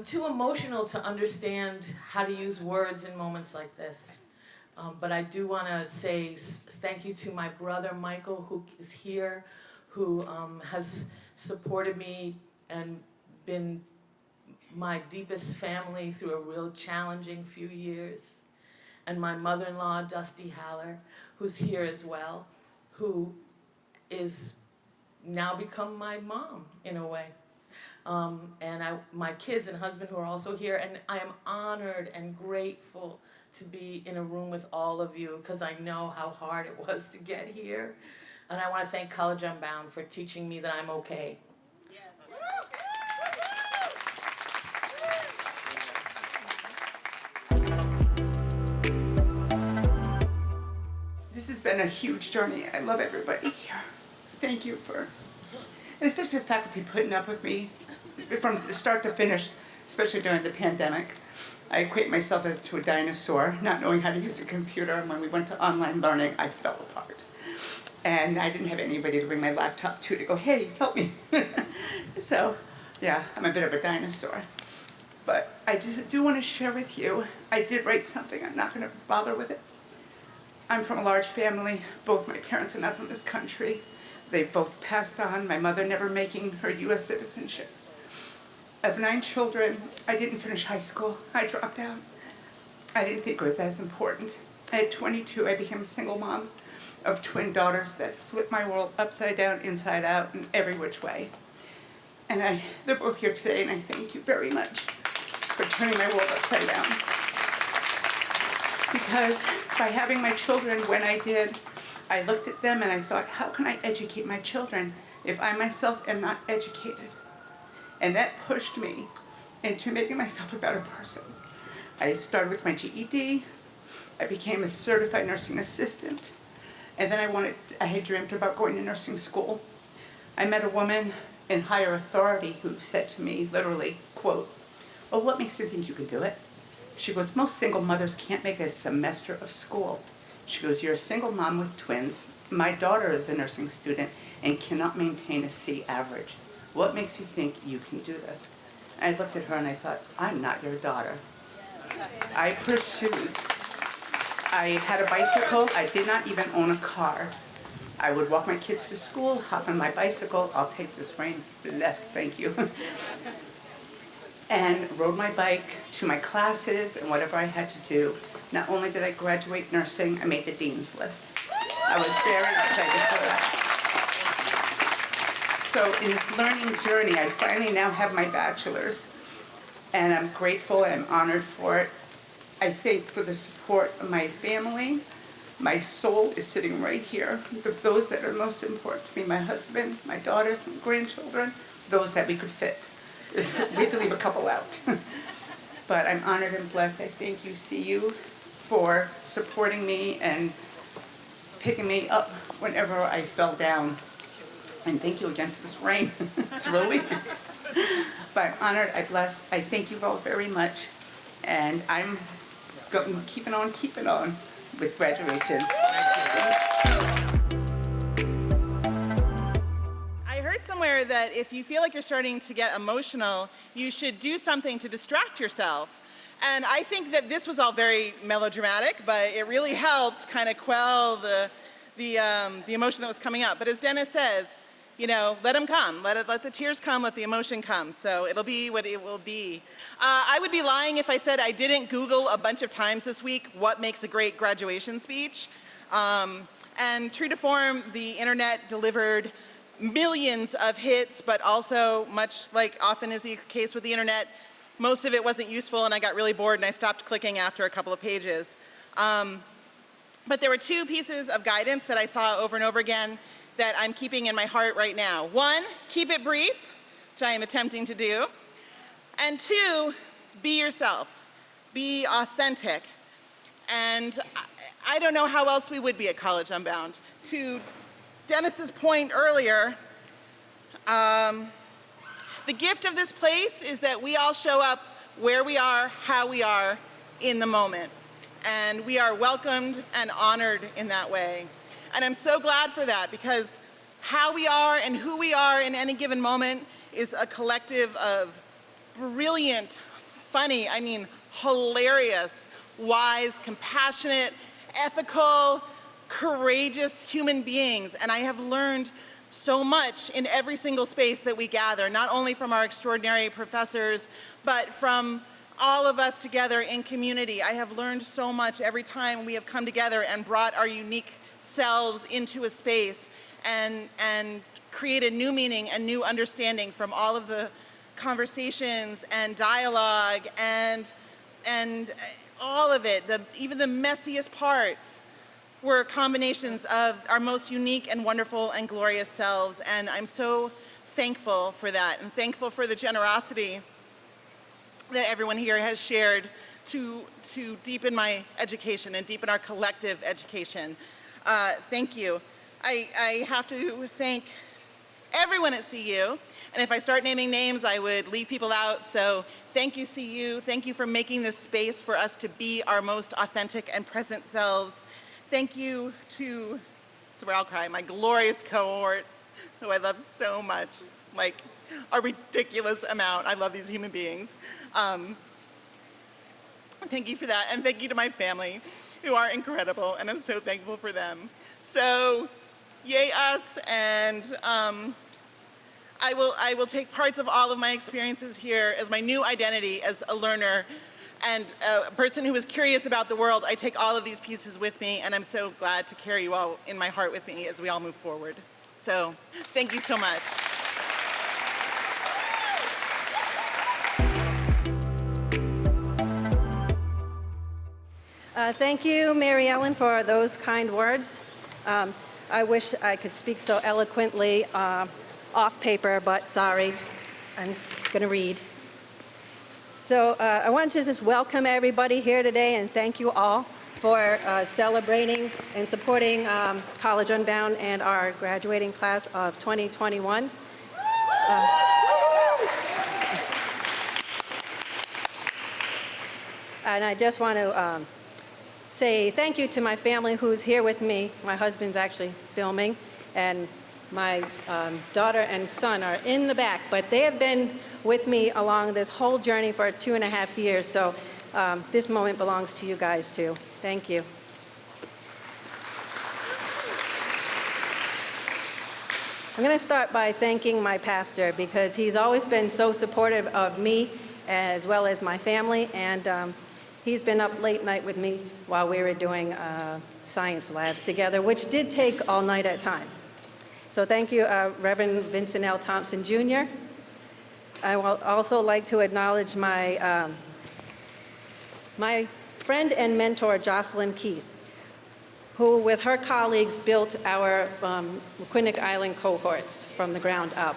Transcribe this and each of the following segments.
I'm too emotional to understand how to use words in moments like this. But I do want to say thank you to my brother Michael, who is here, who has supported me and been my deepest family through a real challenging few years. And my mother-in-law, Dusty Haller, who's here as well, who is now become my mom in a way. And my kids and husband who are also here, and I am honored and grateful to be in a room with all of you because I know how hard it was to get here. And I want to thank College Unbound for teaching me that I'm okay. This has been a huge journey. I love everybody here. Thank you for, and especially the faculty putting up with me from the start to finish, especially during the pandemic. I equate myself as to a dinosaur, not knowing how to use a computer, and when we went to online learning, I fell apart. And I didn't have anybody to bring my laptop to go, hey, help me. So, yeah, I'm a bit of a dinosaur. But I just do want to share with you, I did write something, I'm not going to bother with it. I'm from a large family. Both my parents are not from this country. They've both passed on, my mother never making her U.S. citizenship. Of 9 children, I didn't finish high school. I dropped out. I didn't think it was as important. At 22, I became a single mom of twin daughters that flipped my world upside down, inside out, in every which way. And they're both here today, and I thank you very much for turning my world upside down. Because by having my children when I did, I looked at them and I thought, how can I educate my children if I myself am not educated? And that pushed me into making myself a better person. I started with my GED. I became a certified nursing assistant. And then I had dreamt about going to nursing school. I met a woman in higher authority who said to me, literally, quote, "Oh, what makes you think you can do it?" She goes, "Most single mothers can't make a semester of school." She goes, "You're a single mom with twins. My daughter is a nursing student and cannot maintain a C average. What makes you think you can do this?" And I looked at her and I thought, I'm not your daughter. I pursued. I had a bicycle. I did not even own a car. I would walk my kids to school, hop on my bicycle. I'll take this rain. Bless, thank you. And rode my bike to my classes and whatever I had to do. Not only did I graduate nursing, I made the dean's list. I was very excited for that. So in this learning journey, I finally now have my bachelor's, and I'm grateful and I'm honored for it. I thank for the support of my family. My soul is sitting right here. Those that are most important to me, my husband, my daughters, my grandchildren, those that we could fit. We had to leave a couple out. But I'm honored and blessed. I thank you, CU, for supporting me and picking me up whenever I fell down. And thank you again for this rain. It's really. But I'm honored, I'm blessed. I thank you all very much. And I'm keeping on with graduation. I heard somewhere that if you feel like you're starting to get emotional, you should do something to distract yourself. And I think that this was all very melodramatic, but it really helped kind of quell the emotion that was coming up. But as Dennis says, you know, let them come. Let the tears come, let the emotion come. So it'll be what it will be. I would be lying if I said I didn't Google a bunch of times this week what makes a great graduation speech. And true to form, the internet delivered millions of hits, but also, much like often is the case with the internet, most of it wasn't useful and I got really bored and I stopped clicking after a couple of pages. But there were 2 pieces of guidance that I saw over and over again that I'm keeping in my heart right now. 1, keep it brief, which I am attempting to do. And 2, be yourself, be authentic. And I don't know how else we would be at College Unbound. To Dennis's point earlier, the gift of this place is that we all show up where we are, how we are, in the moment. And we are welcomed and honored in that way. And I'm so glad for that, because how we are and who we are in any given moment is a collective of brilliant, funny, I mean hilarious, wise, compassionate, ethical, courageous human beings. And I have learned so much in every single space that we gather, not only from our extraordinary professors, but from all of us together in community. I have learned so much every time we have come together and brought our unique selves into a space and created new meaning and new understanding from all of the conversations and dialogue and all of it. Even the messiest parts were combinations of our most unique and wonderful and glorious selves, and I'm so thankful for that, and thankful for the generosity that everyone here has shared to deepen my education and deepen our collective education. Thank you. I have to thank everyone at CU, and if I start naming names, I would leave people out, so thank you, CU. Thank you for making this space for us to be our most authentic and present selves. Thank you to, this is where I'll cry, my glorious cohort, who I love so much, like a ridiculous amount. I love these human beings. Thank you for that, and thank you to my family, who are incredible, and I'm so thankful for them. So, yay us, and I will take parts of all of my experiences here as my new identity as a learner and a person who is curious about the world. I take all of these pieces with me, and I'm so glad to carry you all in my heart with me as we all move forward. So, thank you so much. Thank you, Mary Ellen, for those kind words. I wish I could speak so eloquently off paper, but sorry, I'm going to read. So I want to just welcome everybody here today and thank you all for celebrating and supporting College Unbound and our graduating class of 2021. And I just want to say thank you to my family who's here with me. My husband's actually filming, and my daughter and son are in the back, but they have been with me along this whole journey for 2.5 years, so this moment belongs to you guys too. Thank you. I'm going to start by thanking my pastor because he's always been so supportive of me as well as my family, and he's been up late night with me while we were doing science labs together, which did take all night at times. So thank you, Reverend Vincent L. Thompson, Jr. I would also like to acknowledge my, my friend and mentor, Jocelyn Keith, who with her colleagues built our McQuinnick Island cohorts from the ground up.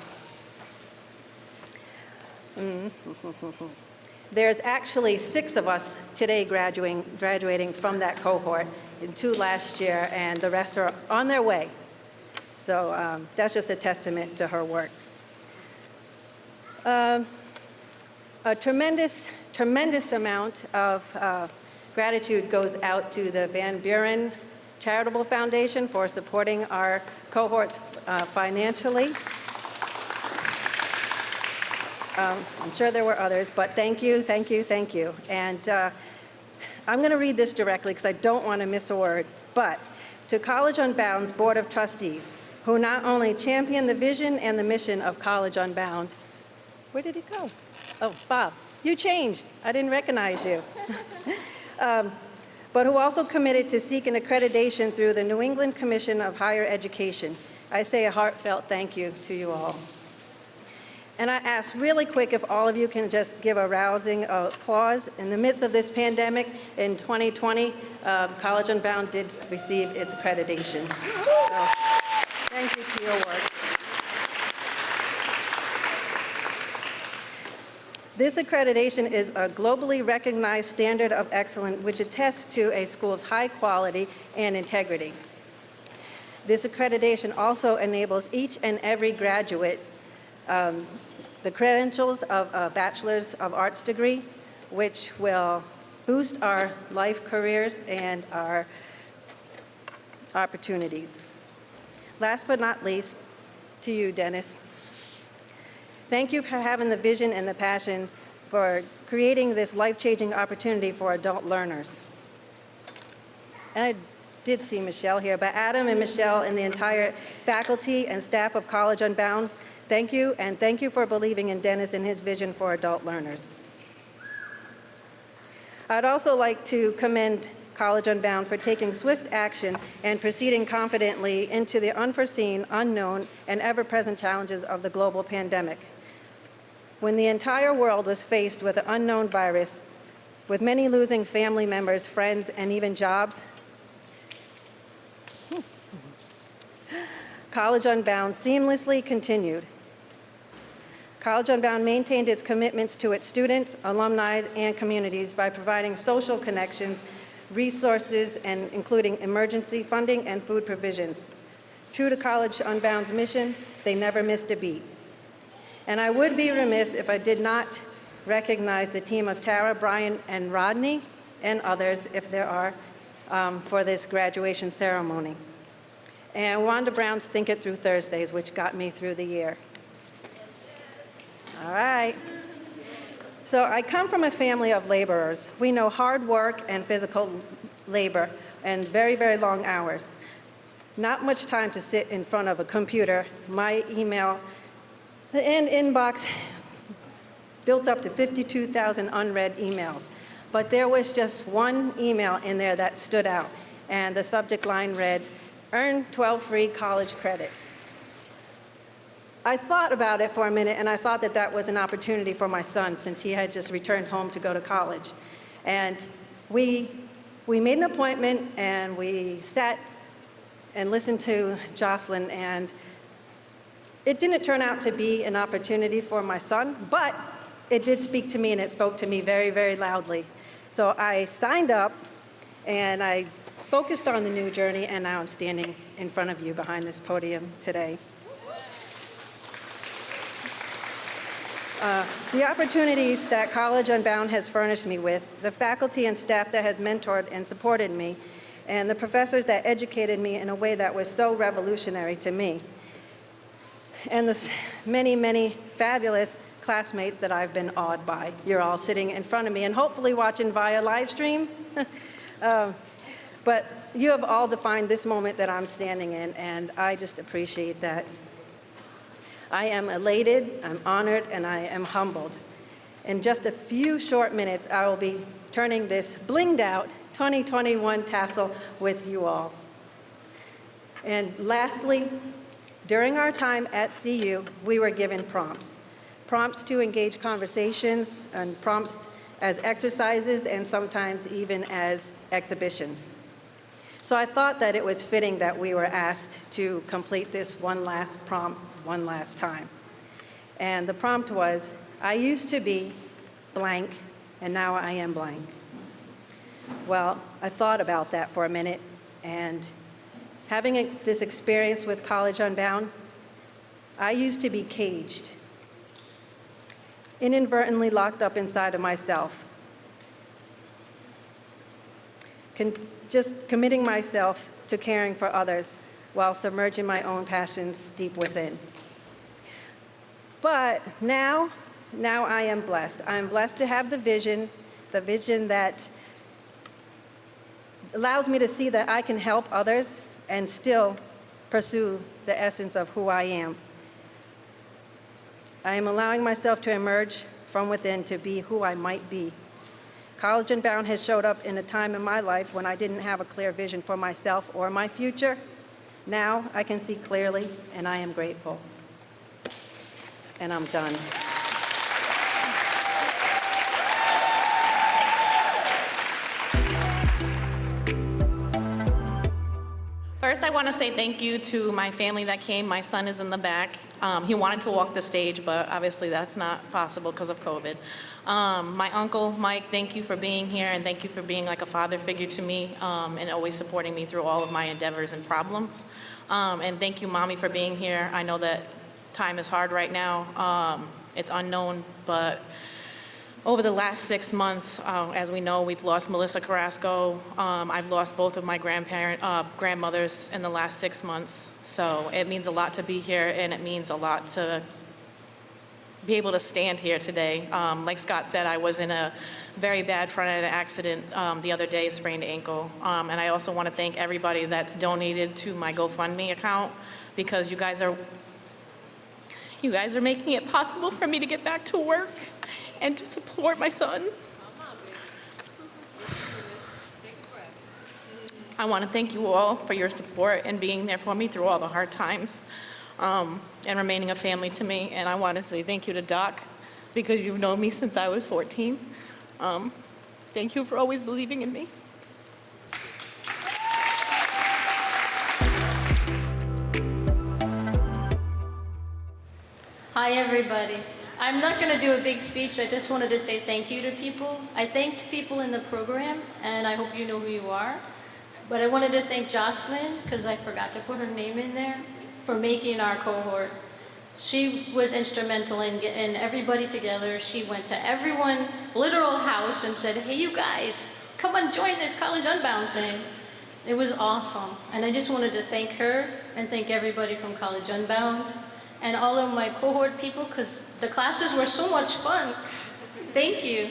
There's actually 6 of us today graduating from that cohort, and 2 last year, and the rest are on their way. So that's just a testament to her work. A tremendous amount of gratitude goes out to the Van Buren Charitable Foundation for supporting our cohorts financially. I'm sure there were others, but thank you, thank you, thank you. And I'm going to read this directly because I don't want to miss a word. But to College Unbound's Board of Trustees, who not only champion the vision and the mission of College Unbound, where did he go? Oh, Bob, you changed. I didn't recognize you. But who also committed to seeking accreditation through the New England Commission of Higher Education. I say a heartfelt thank you to you all. And I ask really quick if all of you can just give a rousing applause. In the midst of this pandemic in 2020, College Unbound did receive its accreditation. So, thank you to your work. This accreditation is a globally recognized standard of excellence which attests to a school's high quality and integrity. This accreditation also enables each and every graduate the credentials of a Bachelor's of Arts degree, which will boost our life careers and our opportunities. Last but not least, to you, Dennis. Thank you for having the vision and the passion for creating this life-changing opportunity for adult learners. And I did see Michelle here, but Adam and Michelle and the entire faculty and staff of College Unbound, thank you, and thank you for believing in Dennis and his vision for adult learners. I'd also like to commend College Unbound for taking swift action and proceeding confidently into the unforeseen, unknown, and ever-present challenges of the global pandemic. When the entire world was faced with an unknown virus, with many losing family members, friends, and even jobs, College Unbound seamlessly continued. College Unbound maintained its commitments to its students, alumni, and communities by providing social connections, resources, and including emergency funding and food provisions. True to College Unbound's mission, they never missed a beat. And I would be remiss if I did not recognize the team of Tara, Brian, and Rodney, and others, if there are, for this graduation ceremony. And Wanda Brown's Think It Through Thursdays, which got me through the year. All right. So I come from a family of laborers. We know hard work and physical labor and very, very long hours. Not much time to sit in front of a computer. My email and inbox built up to 52,000 unread emails. But there was just one email in there that stood out, and the subject line read, "Earn 12 free college credits." I thought about it for a minute, and I thought that that was an opportunity for my son, since he had just returned home to go to college. And we made an appointment, and we sat and listened to Jocelyn, and it didn't turn out to be an opportunity for my son, but it did speak to me, and it spoke to me very, very loudly. So I signed up, and I focused on the new journey, and now I'm standing in front of you behind this podium today. The opportunities that College Unbound has furnished me with, the faculty and staff that has mentored and supported me, and the professors that educated me in a way that was so revolutionary to me, and the many, many fabulous classmates that I've been awed by. You're all sitting in front of me and hopefully watching via live stream. But you have all defined this moment that I'm standing in, and I just appreciate that. I am elated, I'm honored, and I am humbled. In just a few short minutes, I will be turning this blinged out 2021 tassel with you all. And lastly, during our time at CU, we were given prompts. Prompts to engage conversations, and prompts as exercises, and sometimes even as exhibitions. So I thought that it was fitting that we were asked to complete this one last prompt one last time. And the prompt was, I used to be blank, and now I am blank. Well, I thought about that for a minute, and having this experience with College Unbound, I used to be caged, inadvertently locked up inside of myself, just committing myself to caring for others while submerging my own passions deep within. But now I am blessed. I am blessed to have the vision that allows me to see that I can help others and still pursue the essence of who I am. I am allowing myself to emerge from within to be who I might be. College Unbound has showed up in a time in my life when I didn't have a clear vision for myself or my future. Now I can see clearly, and I am grateful. And I'm done. First, I want to say thank you to my family that came. My son is in the back. He wanted to walk the stage, but obviously that's not possible because of COVID. My uncle, Mike, thank you for being here, and thank you for being like a father figure to me, and always supporting me through all of my endeavors and problems. And thank you, Mommy, for being here. I know that time is hard right now. It's unknown, but over the last 6 months, as we know, we've lost Melissa Carrasco. I've lost both of my grandmothers in the last 6 months. So it means a lot to be here, and it means a lot to be able to stand here today. Like Scott said, I was in a very bad front-end accident the other day, sprained ankle. And I also want to thank everybody that's donated to my GoFundMe account, because you guys are making it possible for me to get back to work and to support my son. I want to thank you all for your support and being there for me through all the hard times, and remaining a family to me. And I want to say thank you to Doc, because you've known me since I was 14. Thank you for always believing in me. Hi, everybody. I'm not going to do a big speech. I just wanted to say thank you to people. I thanked people in the program, and I hope you know who you are. But I wanted to thank Jocelyn, because I forgot to put her name in there, for making our cohort. She was instrumental in getting everybody together. She went to everyone's literal house and said, hey, you guys, come on, join this College Unbound thing. It was awesome. And I just wanted to thank her and thank everybody from College Unbound and all of my cohort people, because the classes were so much fun. Thank you.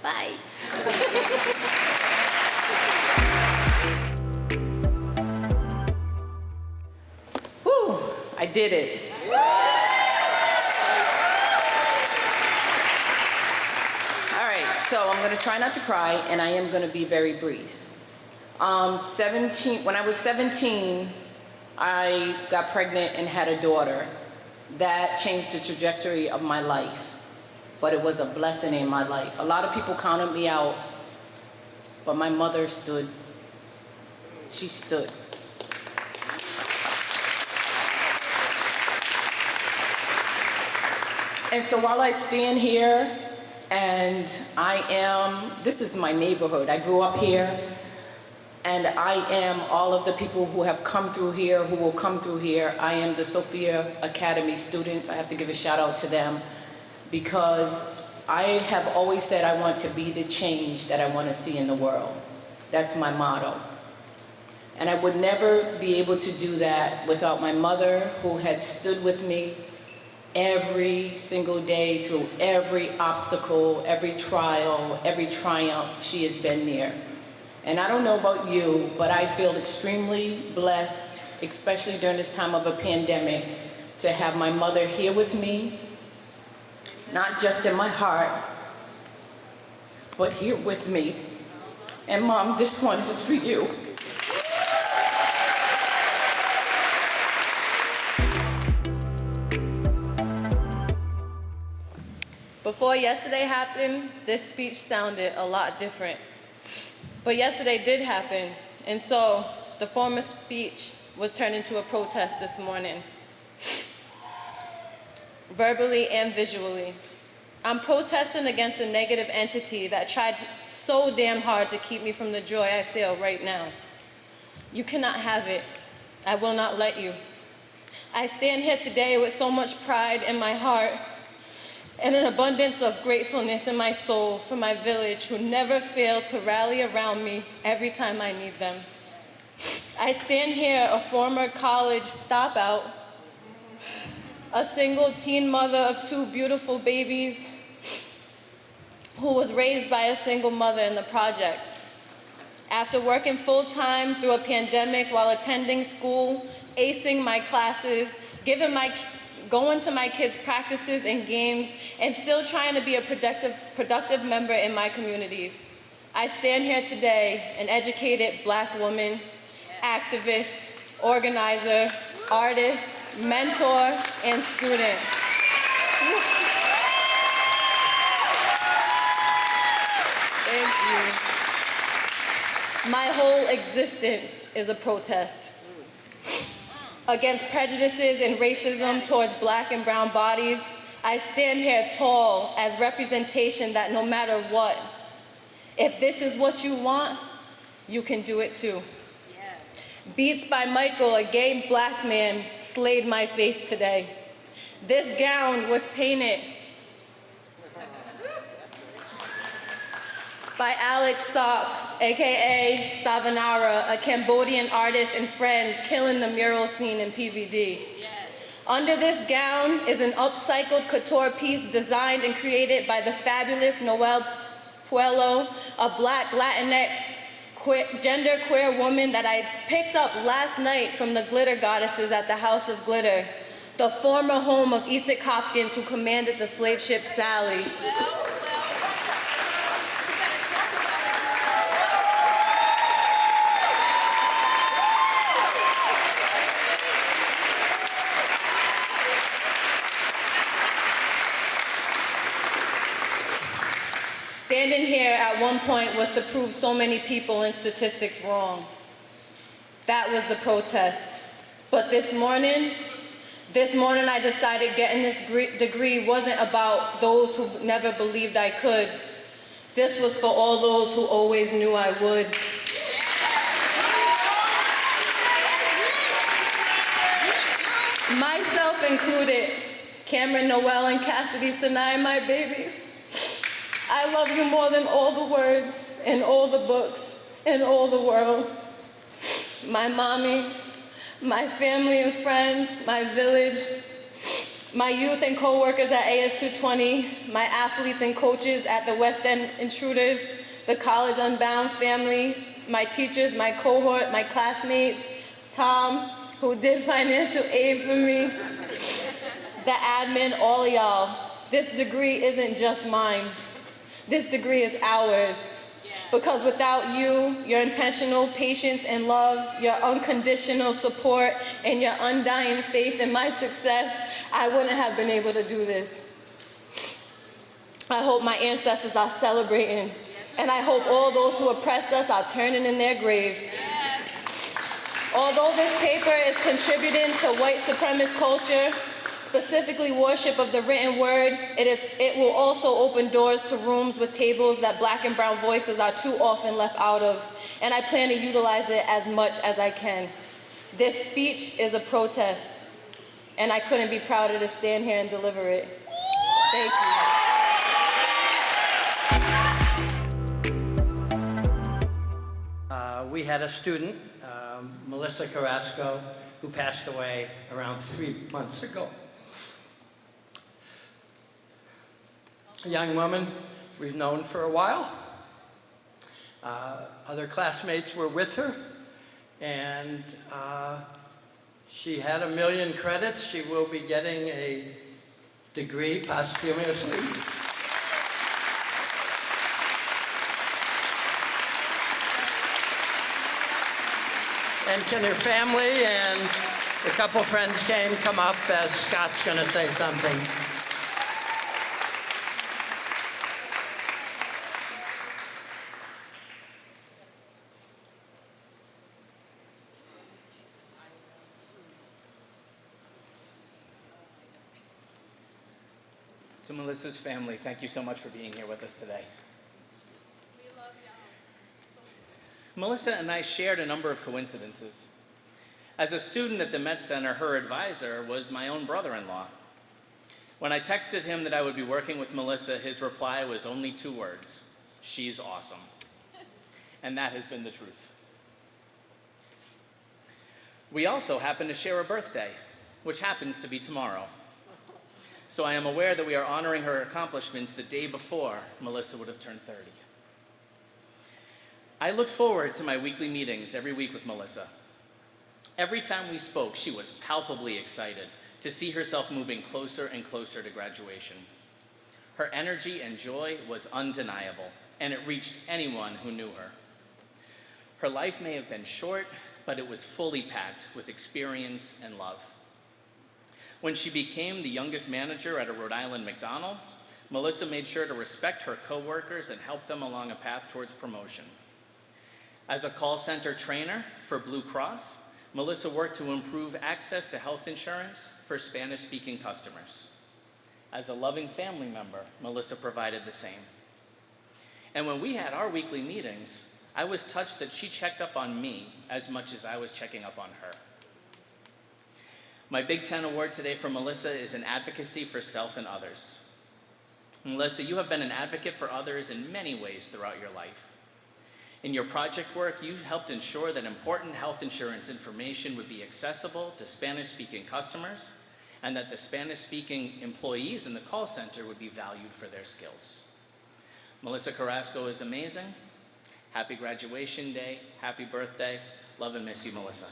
Bye. Whew, I did it. All right, so I'm gonna try not to cry, and I am gonna be very brief. When I was 17, I got pregnant and had a daughter. That changed the trajectory of my life, but it was a blessing in my life. A lot of people counted me out, but my mother stood. She stood. And so while I stand here, and this is my neighborhood. I grew up here. And I am all of the people who have come through here, who will come through here. I am the Sophia Academy students. I have to give a shout out to them, because I have always said I want to be the change that I want to see in the world. That's my motto. And I would never be able to do that without my mother, who had stood with me every single day through every obstacle, every trial, every triumph. She has been there. And I don't know about you, but I feel extremely blessed, especially during this time of a pandemic, to have my mother here with me, not just in my heart, but here with me. And Mom, this one is for you. Before yesterday happened, this speech sounded a lot different. But yesterday did happen, and so the former speech was turned into a protest this morning, verbally and visually. I'm protesting against a negative entity that tried so damn hard to keep me from the joy I feel right now. You cannot have it. I will not let you. I stand here today with so much pride in my heart and an abundance of gratefulness in my soul for my village, who never fail to rally around me every time I need them. I stand here, a former college stopout, a single teen mother of 2 beautiful babies, who was raised by a single mother in the projects. After working full-time through a pandemic while attending school, acing my classes, going to my kids' practices and games, and still trying to be a productive member in my communities. I stand here today, an educated Black woman, activist, organizer, artist, mentor, and student. Thank you. My whole existence is a protest against prejudices and racism towards Black and brown bodies. I stand here tall as representation that no matter what, if this is what you want, you can do it too. Yes. Beats by Michael, a gay Black man, slayed my face today. This gown was painted by Alex Sok, AKA Savanara, a Cambodian artist and friend killing the mural scene in PVD. Yes. Under this gown is an upcycled couture piece designed and created by the fabulous Noelle Puello, a Black Latinx genderqueer woman that I picked up last night from the Glitter Goddesses at the House of Glitter, the former home of Esek Hopkins, who commanded the slave ship Sally. Standing here at one point was to prove so many people and statistics wrong. That was the protest. But this morning I decided getting this degree wasn't about those who never believed I could. This was for all those who always knew I would. Myself included, Cameron, Noel, and Cassidy Sinai, my babies. I love you more than all the words and all the books and all the world. My mommy, my family and friends, my village, my youth and co-workers at AS220, my athletes and coaches at the West End Intruders, the college Unbound family, my teachers, my cohort, my classmates, Tom, who did financial aid for me, the admin, all of y'all. This degree isn't just mine. This degree is ours. Because without you, your intentional patience and love, your unconditional support, and your undying faith in my success, I wouldn't have been able to do this. I hope my ancestors are celebrating, and I hope all those who oppressed us are turning in their graves. Although this paper is contributing to white supremacist culture, specifically worship of the written word, it will also open doors to rooms with tables that Black and brown voices are too often left out of, and I plan to utilize it as much as I can. This speech is a protest, and I couldn't be prouder to stand here and deliver it. Thank you. We had a student, Melissa Carrasco, who passed away around 3 months ago. A young woman we've known for a while. Other classmates were with her, and she had 1 million credits. She will be getting a degree posthumously. And can her family and a couple friends come up as Scott's going to say something. To Melissa's family, thank you so much for being here with us today. We love y'all. Melissa and I shared a number of coincidences. As a student at the Met Center, her advisor was my own brother-in-law. When I texted him that I would be working with Melissa, his reply was only 2 words: she's awesome. And that has been the truth. We also happen to share a birthday, which happens to be tomorrow. So I am aware that we are honoring her accomplishments the day before Melissa would have turned 30. I looked forward to my weekly meetings every week with Melissa. Every time we spoke, she was palpably excited to see herself moving closer and closer to graduation. Her energy and joy was undeniable, and it reached anyone who knew her. Her life may have been short, but it was fully packed with experience and love. When she became the youngest manager at a Rhode Island McDonald's, Melissa made sure to respect her coworkers and help them along a path towards promotion. As a call center trainer for Blue Cross, Melissa worked to improve access to health insurance for Spanish-speaking customers. As a loving family member, Melissa provided the same. And when we had our weekly meetings, I was touched that she checked up on me as much as I was checking up on her. My Big Ten award today for Melissa is an advocacy for self and others. Melissa, you have been an advocate for others in many ways throughout your life. In your project work, you helped ensure that important health insurance information would be accessible to Spanish-speaking customers, and that the Spanish-speaking employees in the call center would be valued for their skills. Melissa Carrasco is amazing. Happy graduation day, happy birthday. Love and miss you, Melissa.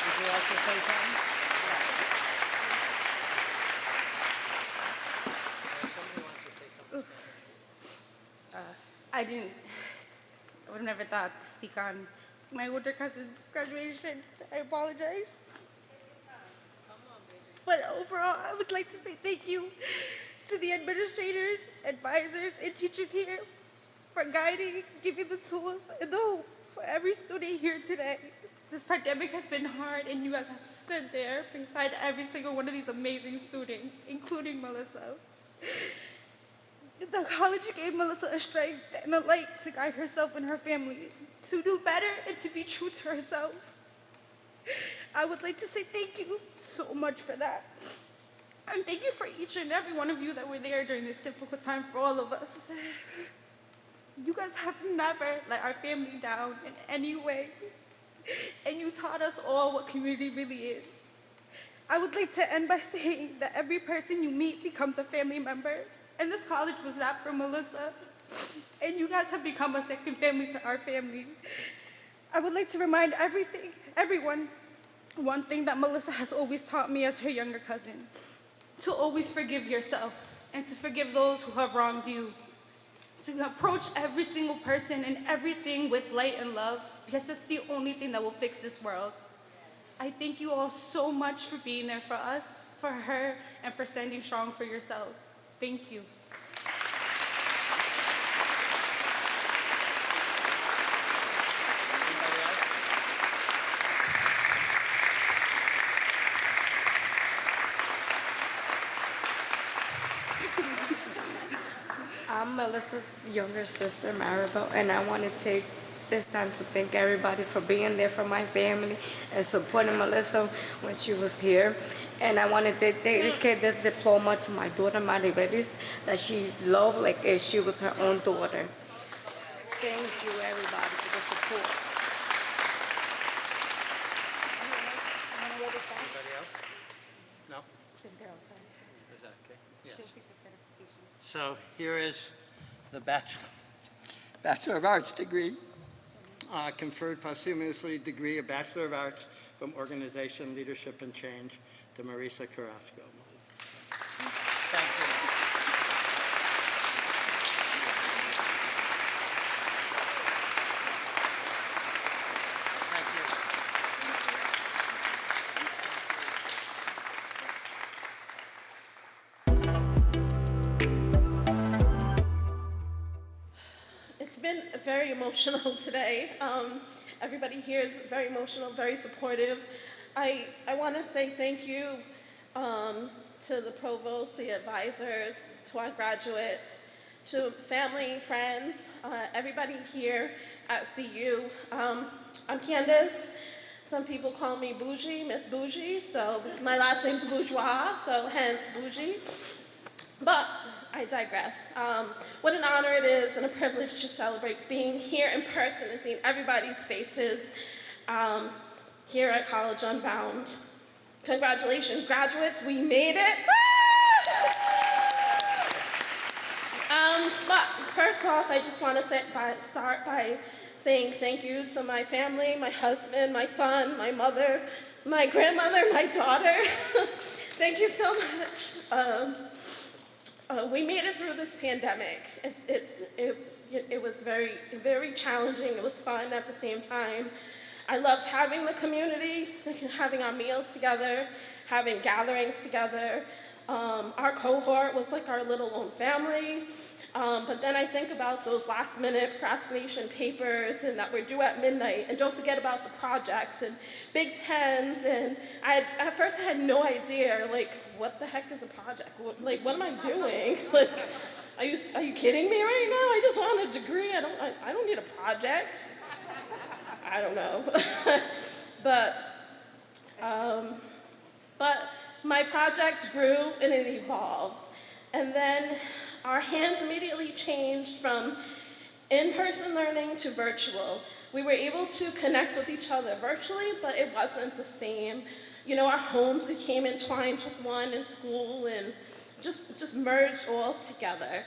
Would you like to say something? I would have never thought to speak on my older cousin's graduation. I apologize. But overall, I would like to say thank you to the administrators, advisors, and teachers here for guiding, giving the tools, and the hope for every student here today. This pandemic has been hard, and you guys have stood there beside every single one of these amazing students, including Melissa. The college gave Melissa a strength and a light to guide herself and her family, to do better and to be true to herself. I would like to say thank you so much for that. And thank you for each and every one of you that were there during this difficult time for all of us. You guys have never let our family down in any way. And you taught us all what community really is. I would like to end by saying that every person you meet becomes a family member. And this college was that for Melissa. And you guys have become a second family to our family. I would like to remind everyone, one thing that Melissa has always taught me as her younger cousin, to always forgive yourself and to forgive those who have wronged you. To approach every single person and everything with light and love, because it's the only thing that will fix this world. I thank you all so much for being there for us, for her, and for standing strong for yourselves. Thank you. I'm Melissa's younger sister, Maribel, and I want to take this time to thank everybody for being there for my family and supporting Melissa when she was here. And I want to dedicate this diploma to my daughter, Phyllyis, that she loved like if she was her own daughter. Thank you, everybody, for the support. Anybody else? No? Is that okay? Yes. So here is the Bachelor of Arts degree, conferred posthumously degree of Bachelor of Arts from Organization, Leadership, and Change to Marisa Carrasco. Thank you. It's been very emotional today. Everybody here is very emotional, very supportive. I want to say thank you to the provost, to the advisors, to our graduates, to family, friends, everybody here at CU. I'm Candace. Some people call me Bougie, Miss Bougie, so my last name's Bourgeois, so hence Bougie. But I digress. What an honor it is and a privilege to celebrate being here in person and seeing everybody's faces here at College Unbound. Congratulations, graduates, we made it. But first off, I just want to start by saying thank you to my family, my husband, my son, my mother, my grandmother, my daughter. Thank you so much. We made it through this pandemic. It was very, very challenging. It was fun at the same time. I loved having the community, having our meals together, having gatherings together. Our cohort was like our little own family. But then I think about those last minute procrastination papers and that were due at midnight, and don't forget about the projects and Big Tens, and at first I had no idea, like, what the heck is a project? What am I doing? Like, are you kidding me right now? I just want a degree, I don't need a project. I don't know. But my project grew and it evolved. And then our hands immediately changed from in-person learning to virtual. We were able to connect with each other virtually, but it wasn't the same. you know, our homes became entwined with one in school and just merged all together.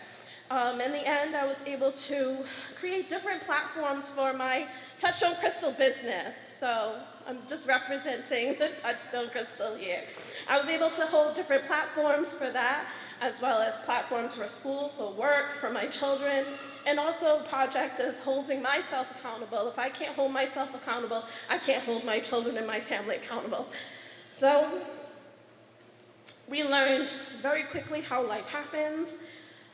In the end, I was able to create different platforms for my Touchstone Crystal business. So I'm just representing the Touchstone Crystal here. I was able to hold different platforms for that, as well as platforms for school, for work, for my children, and also a project is holding myself accountable. If I can't hold myself accountable, I can't hold my children and my family accountable. So we learned very quickly how life happens.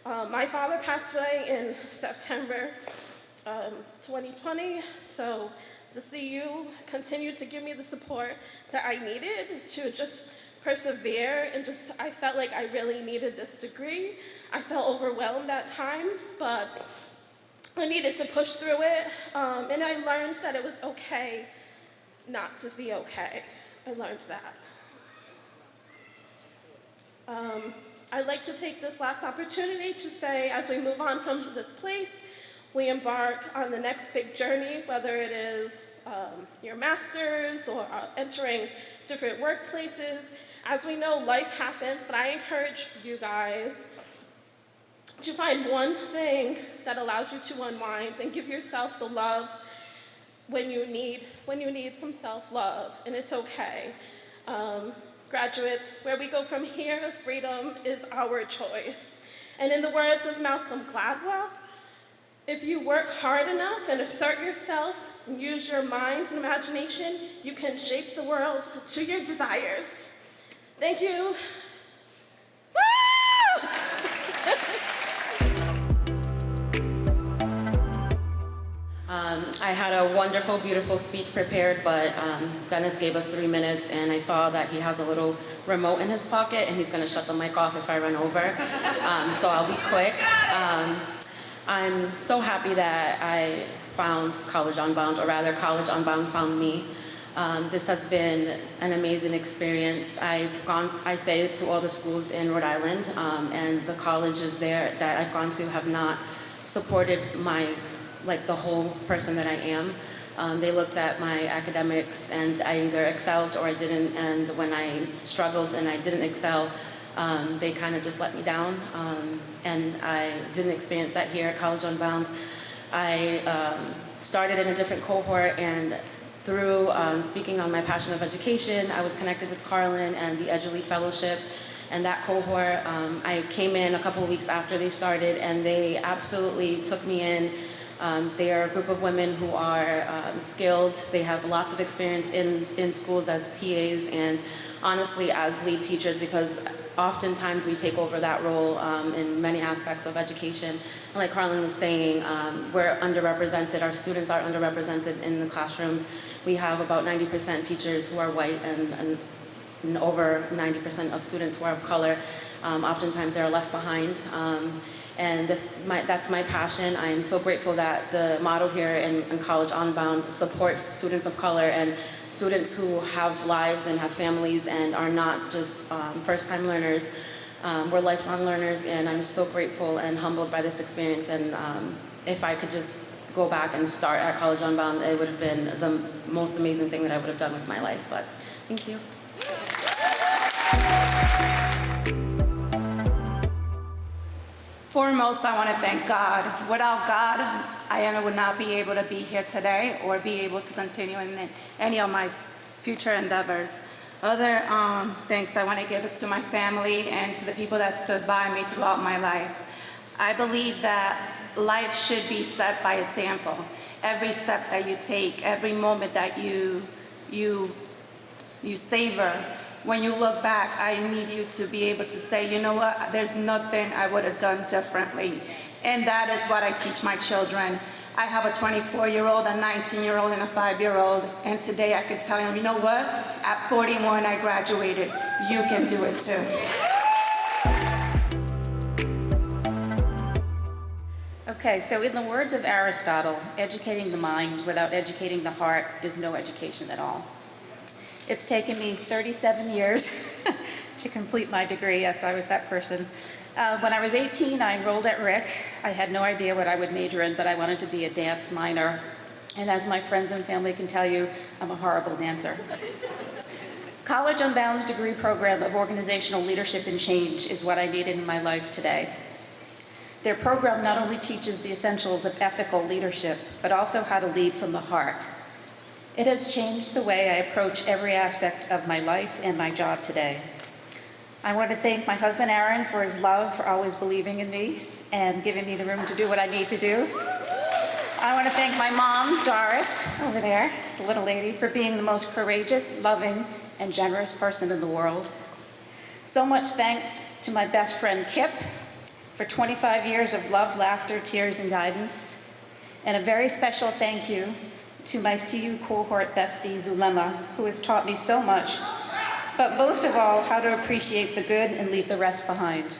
My father passed away in September 2020, so the CU continued to give me the support that I needed to just persevere, and I felt like I really needed this degree. I felt overwhelmed at times, but I needed to push through it, and I learned that it was okay not to be okay. I learned that. I'd like to take this last opportunity to say, as we move on from this place, we embark on the next big journey, whether it is your master's or entering different workplaces. As we know, life happens, but I encourage you guys to find one thing that allows you to unwind and give yourself the love when you need some self-love, and it's okay. Graduates, where we go from here, freedom is our choice. And in the words of Malcolm Gladwell, if you work hard enough and assert yourself and use your minds and imagination, you can shape the world to your desires. Thank you. Woo! I had a wonderful, beautiful speech prepared, but Dennis gave us 3 minutes, and I saw that he has a little remote in his pocket, and he's going to shut the mic off if I run over. So I'll be quick. I'm so happy that I found College Unbound, or rather, College Unbound found me. This has been an amazing experience. I say it to all the schools in Rhode Island, and the colleges there that I've gone to have not supported the whole person that I am. They looked at my academics, and I either excelled or I didn't, and when I struggled and I didn't excel, they kind of just let me down, and I didn't experience that here at College Unbound. I started in a different cohort, and through speaking on my passion of education, I was connected with Carlin and the EduLead Fellowship. And that cohort, I came in a couple of weeks after they started, and they absolutely took me in. They are a group of women who are skilled. They have lots of experience in schools as TAs and honestly as lead teachers, because oftentimes we take over that role in many aspects of education. And like Carlin was saying, we're underrepresented. Our students are underrepresented in the classrooms. We have about 90% teachers who are white and over 90% of students who are of color. Oftentimes they're left behind. And that's my passion. I am so grateful that the model here in College Unbound supports students of color and students who have lives and have families and are not just first-time learners. We're lifelong learners, and I'm so grateful and humbled by this experience. And if I could just go back and start at College Unbound, it would have been the most amazing thing that I would have done with my life. But thank you. Foremost, I want to thank God. Without God, I would not be able to be here today or be able to continue in any of my future endeavors. Other thanks I want to give is to my family and to the people that stood by me throughout my life. I believe that life should be set by example. Every step that you take, every moment that you savor, when you look back, I need you to be able to say, you know what, there's nothing I would have done differently. And that is what I teach my children. I have a 24-year-old, a 19-year-old, and a 5-year-old. And today I could tell them, you know what, at 41 I graduated. You can do it too. Okay, so in the words of Aristotle, educating the mind without educating the heart is no education at all. It's taken me 37 years to complete my degree. Yes, I was that person. When I was 18, I enrolled at Rick. I had no idea what I would major in, but I wanted to be a dance minor. And as my friends and family can tell you, I'm a horrible dancer. College Unbound's degree program of organizational leadership and change is what I needed in my life today. Their program not only teaches the essentials of ethical leadership, but also how to lead from the heart. It has changed the way I approach every aspect of my life and my job today. I want to thank my husband, Aaron, for his love, for always believing in me and giving me the room to do what I need to do. I want to thank my mom, Doris, over there, the little lady, for being the most courageous, loving, and generous person in the world. So much thanks to my best friend, Kip, for 25 years of love, laughter, tears, and guidance. And a very special thank you to my CU cohort bestie, Zulema, who has taught me so much, but most of all, how to appreciate the good and leave the rest behind.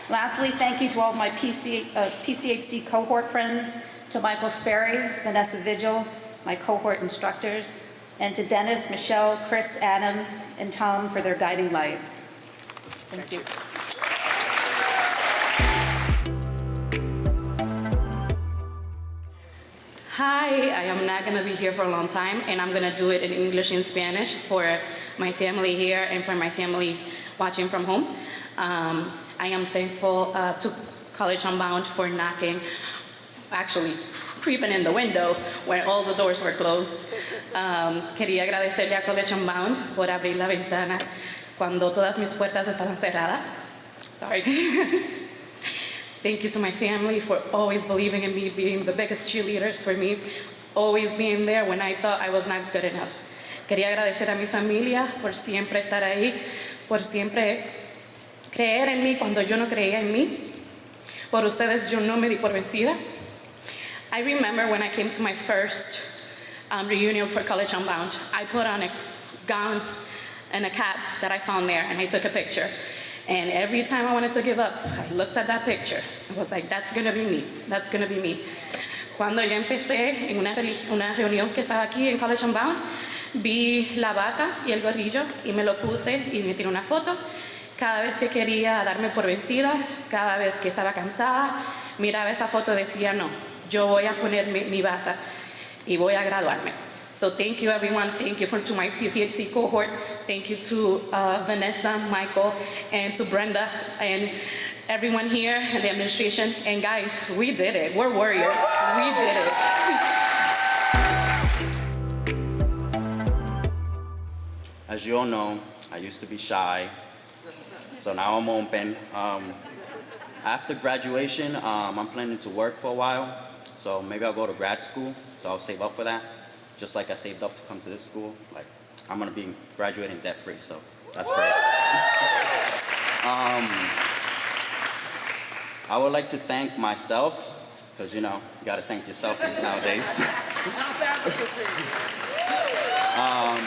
Lastly, thank you to all my PCHC cohort friends, to Michael Sperry, Vanessa Vigil, my cohort instructors, and to Dennis, Michelle, Chris, Adam, and Tom for their guiding light. Thank you. Hi, I am not going to be here for a long time, and I'm going to do it in English and Spanish for my family here and for my family watching from home. I am thankful to College Unbound for knocking, actually creeping in the window when all the doors were closed. Quería agradecerle a College Unbound por abrir la ventana cuando todas mis puertas estaban cerradas. Sorry. Thank you to my family for always believing in me, being the biggest cheerleaders for me, always being there when I thought I was not good enough. Quería agradecer a mi familia por siempre estar ahí, por siempre creer en mí cuando yo no creía en mí. Por ustedes yo no me di por vencida. I remember when I came to my first reunion for College Unbound, I put on a gown and a cap that I found there, and I took a picture. And every time I wanted to give up, I looked at that picture. I was like, that's gonna be me, that's gonna be me. Cuando yo empecé en una reunión que estaba aquí en College Unbound, vi la bata y el gorrillo y me lo puse y me tiré una foto. Cada vez que quería darme por vencida, cada vez que estaba cansada, miraba esa foto y decía, no, yo voy a poner mi bata y voy a graduarme. So thank you everyone, thank you to my PCHC cohort, thank you to Vanessa, Michael, and to Brenda, and everyone here and the administration. And guys, we did it, we're warriors, we did it. As you all know, I used to be shy, so now I'm open. After graduation, I'm planning to work for a while, so maybe I'll go to grad school, so I'll save up for that. Just like I saved up to come to this school, like I'm gonna be graduating debt-free, so that's great. I would like to thank myself, because you gotta thank yourself nowadays.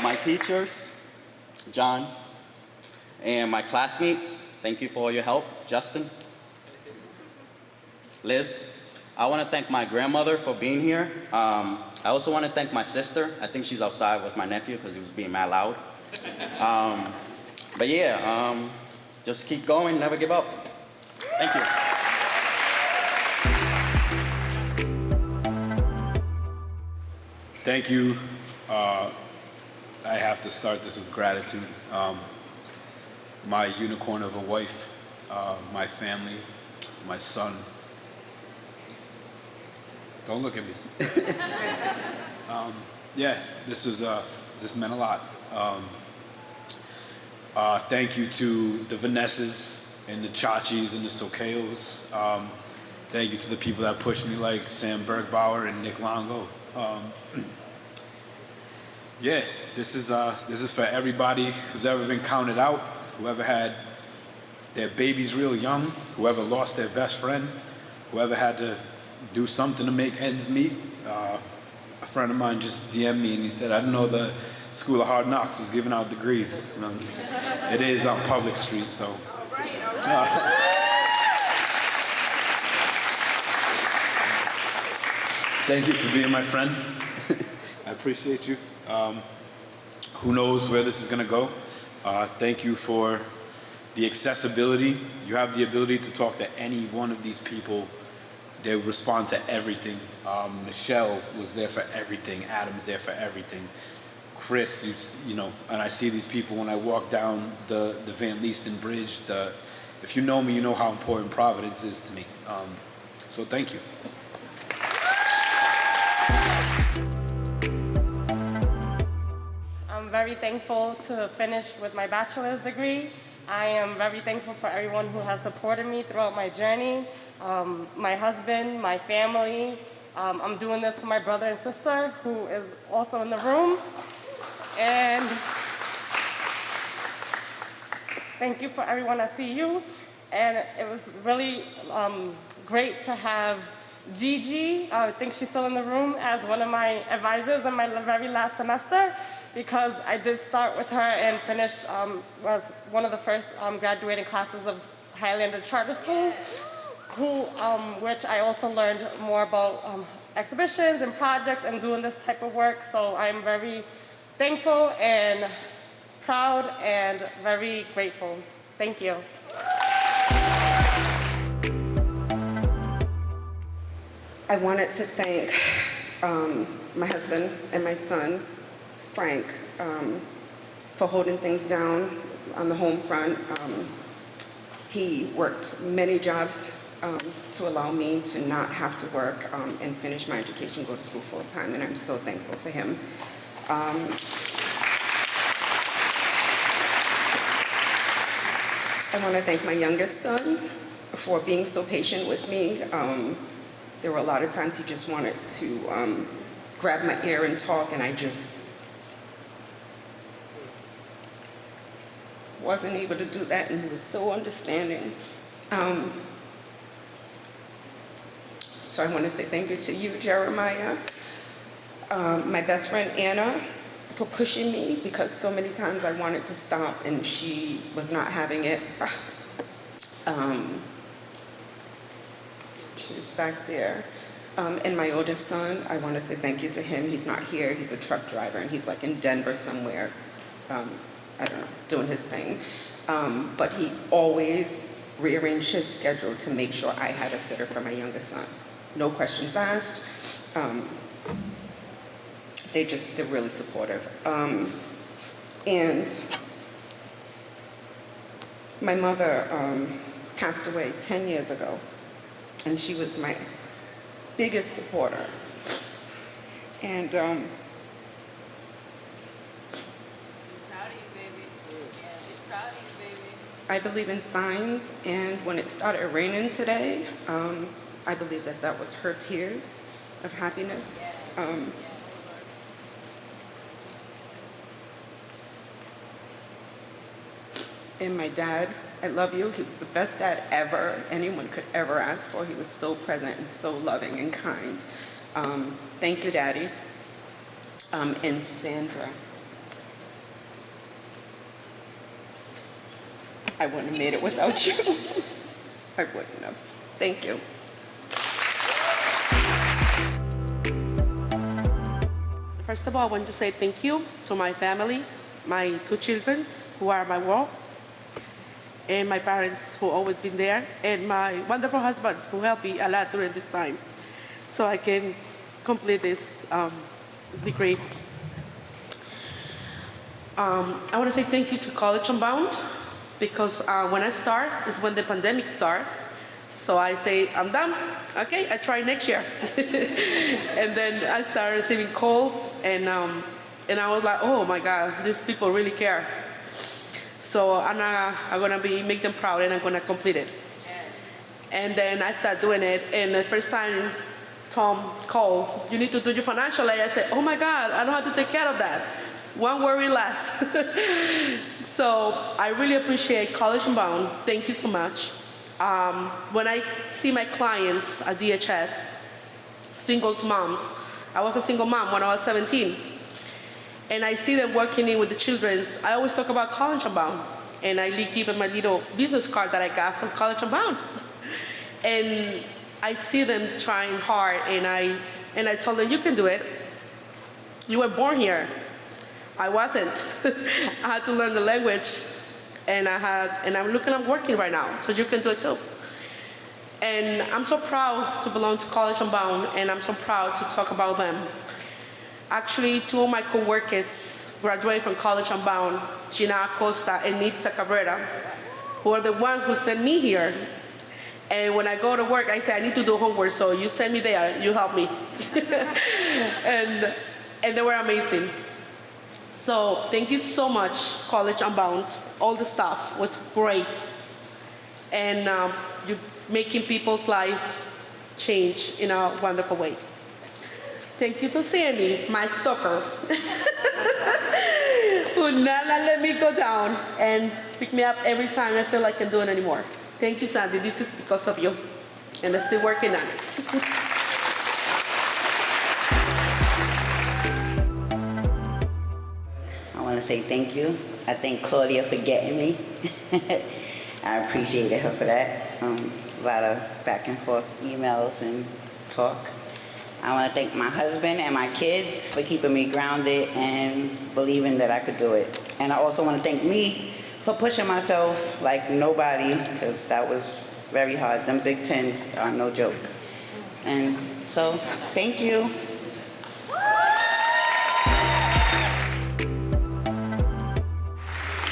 My teachers, John, and my classmates, thank you for all your help. Justin, Liz, I want to thank my grandmother for being here. I also want to thank my sister. I think she's outside with my nephew because he was being mad loud. But yeah, just keep going, never give up. Thank you. Thank you. I have to start this with gratitude. My unicorn of a wife, my family, my son. Don't look at me. Yeah, this meant a lot. Thank you to the Vanessas and the Chachis and the Sokeos. Thank you to the people that pushed me, like Sam Bergbauer and Nick Longo. Yeah, this is for everybody who's ever been counted out, whoever had their babies real young, whoever lost their best friend, whoever had to do something to make ends meet. A friend of mine just DM'd me and he said, I didn't know the School of Hard Knocks was giving out degrees. It is on public street, so. Thank you for being my friend. I appreciate you. Who knows where this is gonna go. Thank you for the accessibility. You have the ability to talk to any one of these people. They respond to everything. Michelle was there for everything. Adam's there for everything. Chris, you know, and I see these people when I walk down the Van Leesten Bridge. If you know me, you know how important Providence is to me. So thank you. I'm very thankful to finish with my bachelor's degree. I am very thankful for everyone who has supported me throughout my journey, my husband, my family. I'm doing this for my brother and sister who is also in the room. And thank you for everyone at CU. And it was really great to have Gigi, I think she's still in the room, as one of my advisors in my very last semester, because I did start with her and finish, was one of the first graduating classes of Highlander Charter School, which I also learned more about exhibitions and projects and doing this type of work. So I'm very thankful and proud and very grateful. Thank you. I wanted to thank my husband and my son, Frank, for holding things down on the home front. He worked many jobs to allow me to not have to work and finish my education, go to school full time, and I'm so thankful for him. I want to thank my youngest son for being so patient with me. There were a lot of times he just wanted to grab my ear and talk, and I just wasn't able to do that, and he was so understanding. So I want to say thank you to you, Jeremiah, my best friend Anna, for pushing me, because so many times I wanted to stop and she was not having it. She's back there. And my oldest son, I want to say thank you to him. He's not here. He's a truck driver, and he's like in Denver somewhere, I don't know, doing his thing. But he always rearranged his schedule to make sure I had a sitter for my youngest son. No questions asked. They're really supportive. And my mother passed away 10 years ago, and she was my biggest supporter. And She's proud of you, baby. Yeah, she's proud of you, baby. I believe in signs, and when it started raining today, I believe that that was her tears of happiness. And my dad, I love you. He was the best dad ever anyone could ever ask for. He was so present and so loving and kind. Thank you, Daddy. And Sandra. I wouldn't have made it without you. I wouldn't have. Thank you. First of all, I want to say thank you to my family, my 2 children who are my world, and my parents who always been there, and my wonderful husband who helped me a lot during this time so I can complete this degree. I want to say thank you to College Unbound, because when I start is when the pandemic started. So I say, I'm done. Okay, I try next year. And then I started receiving calls, and I was like, oh my God, these people really care. So I'm gonna make them proud, and I'm gonna complete it. And then I start doing it, and the first time Tom called, you need to do your financial aid. I said, oh my God, I don't have to take care of that. One worry less. So I really appreciate College Unbound. Thank you so much. When I see my clients at DHS, singles moms, I was a single mom when I was 17. And I see them working in with the children. I always talk about College Unbound. And I give them my little business card that I got from College Unbound. And I see them trying hard, and I told them, you can do it. You were born here. I wasn't. I had to learn the language, and I'm working right now, so you can do it too. And I'm so proud to belong to College Unbound, and I'm so proud to talk about them. Actually, 2 of my coworkers graduated from college Unbound, Gina Acosta and Nitza Cabrera, who are the ones who sent me here. And when I go to work, I say, I need to do homework, so you send me there, you help me. and they were amazing. So thank you so much, College Unbound. All the stuff was great. And you're making people's life change in a wonderful way. Thank you to Sandy, my stalker, who not let me go down and pick me up every time I feel like I can't do it anymore. Thank you, Sandy. This is because of you. And I'm still working on it. I want to say thank you. I thank Claudia for getting me. I appreciated her for that. A lot of back and forth emails and talk. I want to thank my husband and my kids for keeping me grounded and believing that I could do it. And I also want to thank me for pushing myself like nobody, because that was very hard. Them Big Tens are no joke. And so, thank you.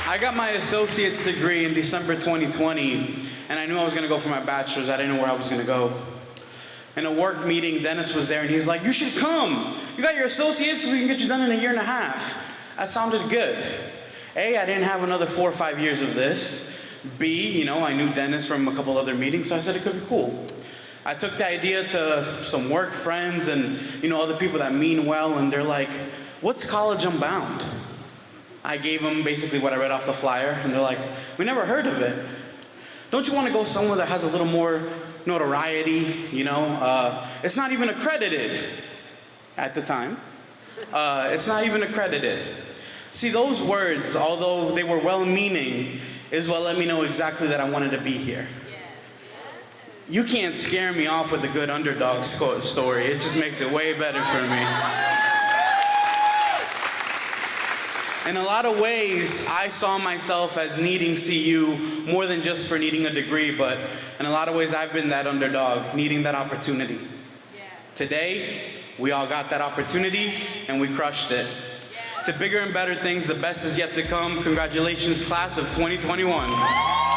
I got my associate's degree in December 2020, and I knew I was going to go for my bachelor's. I didn't know where I was going to go. In a work meeting, Dennis was there, and he's like, you should come. You got your associates, we can get you done in a year and a half. That sounded good. A, I didn't have another 4 or 5 years of this. B, I knew Dennis from a couple other meetings, so I said it could be cool. I took the idea to some work friends and, other people that mean well, and they're like, what's College Unbound? I gave them basically what I read off the flyer, and they're like, we never heard of it. Don't you want to go somewhere that has a little more notoriety, It's not even accredited at the time. It's not even accredited. See, those words, although they were well-meaning, is what let me know exactly that I wanted to be here. You can't scare me off with a good underdog story. It just makes it way better for me. In a lot of ways, I saw myself as needing CU more than just for needing a degree, but in a lot of ways, I've been that underdog, needing that opportunity. Today, we all got that opportunity, and we crushed it. To bigger and better things, the best is yet to come. Congratulations, class of 2021.